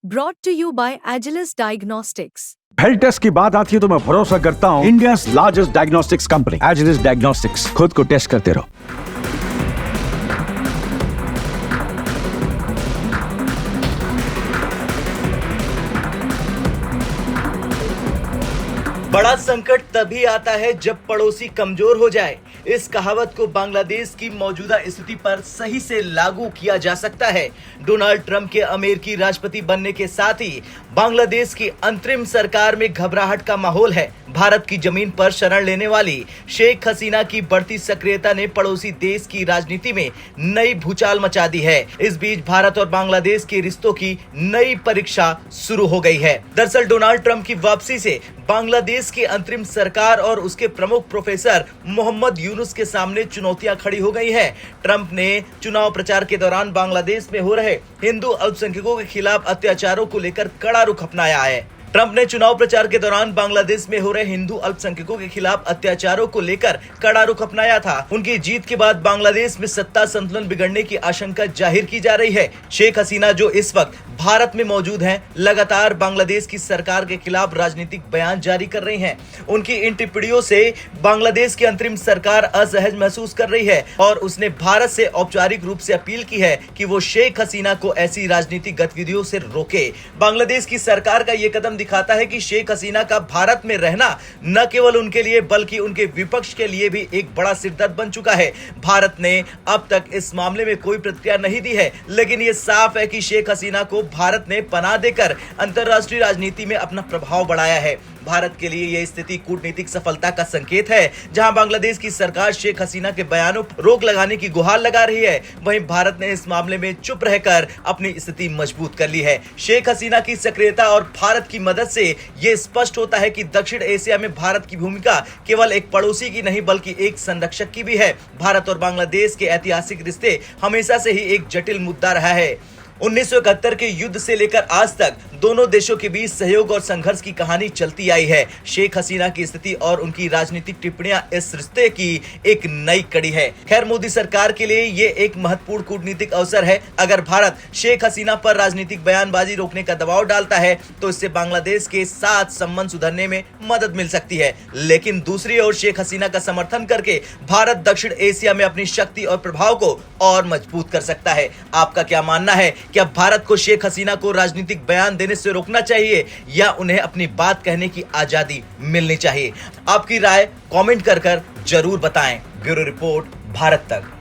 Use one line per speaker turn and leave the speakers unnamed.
Brought to you by Agilus Diagnostics.
Health test की बात आती है तो मैं भरोसा करता हूँ India's largest diagnostics company Agilus diagnostics. खुद को टेस्ट करते रहो।
बड़ा संकट तभी आता है जब पड़ोसी कमजोर हो जाए। इस कहावत को बांग्लादेश की मौजूदा स्थिति पर सही से लागू किया जा सकता है। डोनाल्ड ट्रंप के अमेरिकी राष्ट्रपति बनने के साथ ही बांग्लादेश की अंतरिम सरकार में घबराहट का माहौल है। भारत की जमीन पर शरण लेने वाली शेख हसीना की बढ़ती सक्रियता ने पड़ोसी देश की राजनीति में नई भूचाल मचा दी है। इस बीच भारत और बांग्लादेश के रिश्तों की नई परीक्षा शुरू हो गई है। दरअसल डोनाल्ड ट्रंप की वापसी से बांग्लादेश की अंतरिम सरकार और उसके प्रमुख प्रोफेसर मोहम्मद यूनुस के सामने चुनौतियां खड़ी हो गई हैं। ट्रंप ने चुनाव प्रचार के दौरान बांग्लादेश में हो रहे हिंदू अल्पसंख्यकों के खिलाफ अत्याचारों को लेकर कड़ा रुख अपनाया है। ट्रंप ने चुनाव प्रचार के दौरान बांग्लादेश में हो रहे हिंदू अल्पसंख्यकों के खिलाफ अत्याचारों को लेकर कड़ा रुख अपनाया था। उनकी जीत के बाद बांग्लादेश में सत्ता संतुलन बिगड़ने की आशंका जाहिर की जा रही है। शेख हसीना जो इस वक्त भारत में मौजूद हैं, लगातार बांग्लादेश की सरकार के खिलाफ राजनीतिक बयान जारी कर रही हैं। उनकी इन टिप्पणियों से बांग्लादेश की अंतरिम सरकार असहज महसूस कर रही है और उसने भारत से औपचारिक रूप से अपील की है कि वो शेख हसीना को ऐसी राजनीतिक गतिविधियों से रोके। बांग्लादेश की सरकार का ये कदम दिखाता है कि शेख हसीना का भारत में रहना न केवल उनके लिए बल्कि उनके विपक्ष के लिए भी एक बड़ा सिरदर्द बन चुका है। भारत ने अब तक इस मामले में कोई प्रतिक्रिया नहीं दी है, लेकिन यह साफ है कि शेख हसीना को भारत ने पनाह देकर अंतर्राष्ट्रीय राजनीति में अपना प्रभाव बढ़ाया है। भारत के लिए यह स्थिति कूटनीतिक सफलता का संकेत है। जहां बांग्लादेश की सरकार शेख हसीना के बयानों पर रोक लगाने की गुहार लगा रही है, वहीं भारत ने इस मामले में चुप रहकर अपनी स्थिति मजबूत कर ली है। शेख हसीना की सक्रियता और भारत की मदद से यह स्पष्ट होता है कि दक्षिण एशिया में भारत की भूमिका केवल एक पड़ोसी की नहीं बल्कि एक संरक्षक की भी है। भारत और बांग्लादेश के ऐतिहासिक रिश्ते हमेशा से ही एक जटिल मुद्दा रहा है। 1971 के युद्ध से लेकर आज तक दोनों देशों के बीच सहयोग और संघर्ष की कहानी चलती आई है। शेख हसीना की स्थिति और उनकी राजनीतिक टिप्पणियां इस रिश्ते की एक नई कड़ी है। खैर, मोदी सरकार के लिए ये एक महत्वपूर्ण कूटनीतिक अवसर है। अगर भारत शेख हसीना पर राजनीतिक बयानबाजी रोकने का दबाव डालता है तो इससे बांग्लादेश के साथ संबंध सुधरने में मदद मिल सकती है। लेकिन दूसरी ओर शेख हसीना का समर्थन करके भारत दक्षिण एशिया में अपनी शक्ति और प्रभाव को और मजबूत कर सकता है। आपका क्या मानना है? क्या भारत को शेख हसीना को राजनीतिक बयान देने से रोकना चाहिए या उन्हें अपनी बात कहने की आजादी मिलनी चाहिए? आपकी राय कमेंट कर जरूर बताएं। ब्यूरो रिपोर्ट, भारत तक।